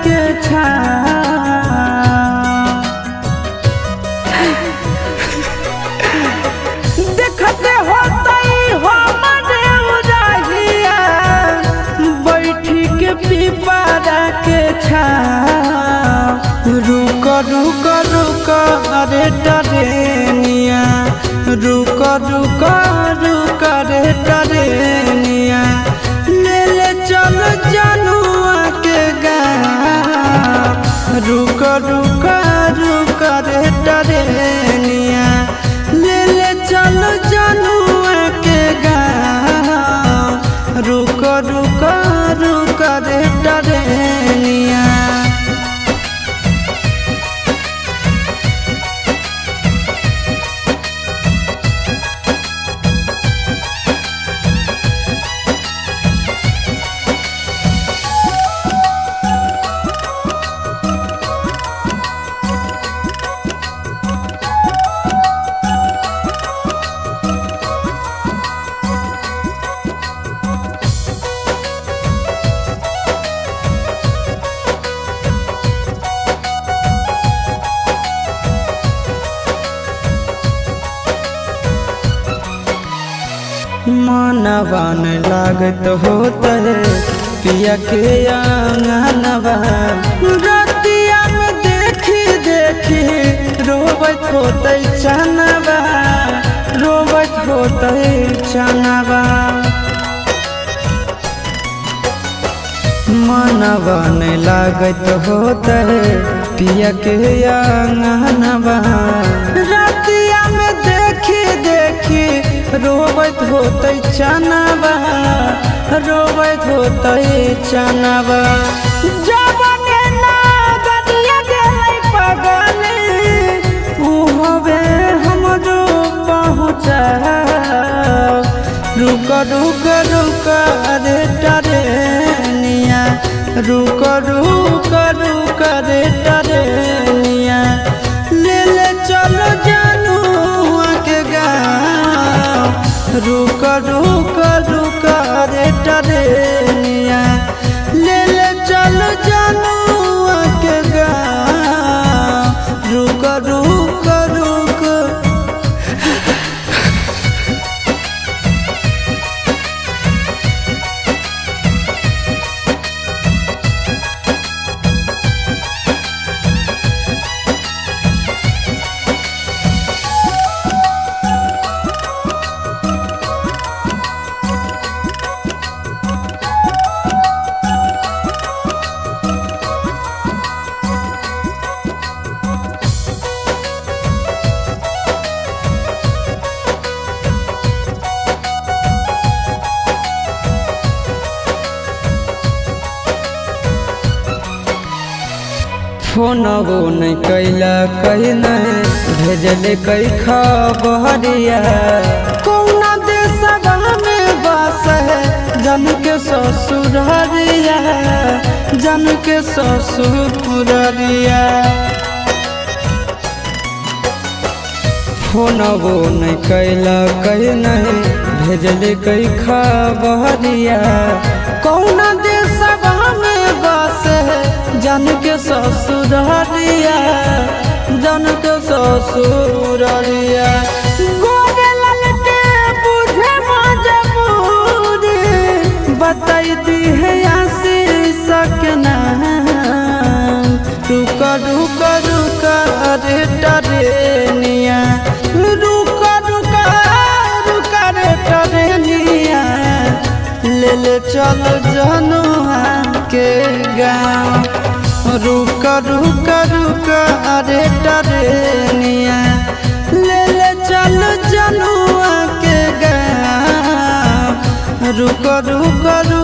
के देखते होतई हमरे उराहिया बैठी के पीपरा के रुक रुक रुक अरे टरेनिया रुक रुक रुक रे टरेनिया ले ले चल जनुआ के गाँव रुक रुक रुक रे टरेनिया ले ले चल जनुआ के गाँव रुक रुक रुक रे टरेनिया। मनवा न लागत होता है पिया के आंगनवा रतिया में देखी देखी रोबत होते चनवा रोबत होते चनवा मनवा न लागत होता है पिया के आंगनवा रतिया में देखी देखी रोबत होते चनवा रोबत होते चनवा जबने ना गदिया गेलै पगले उ हवे हमरो पहुँचा रुक रुक रुक रे टरेनिया रुक रुक रुक रे टरेनिया ले ले चलो जनुआ के गाँव रुक रुक रुक रे टरेनिया ले ले चलो जनुआ के गाँव रुक रुक रुक। फोनवो नहीं कैला कहीं नहीं भेजले कई खबरिया कौना देशवा में बस है जन के ससुररिया जन के ससुररिया फोनवो नहीं कैला कहीं नहीं भेजले कई खबरिया कौना देशवा में बस है जन के ससुररिया जन के ससुररिया गोरे ललटे बुझे मजबूरी बताई है आशीष के नाम रुक रुक रुक रे टरेनिया रुक रुक रुक रे टरेनिया ले ले चल जनुआ के गाँव रुक रुक रुक अरे टरेनिया ले ले चल जनुआ के गाँव रुक रुक रुक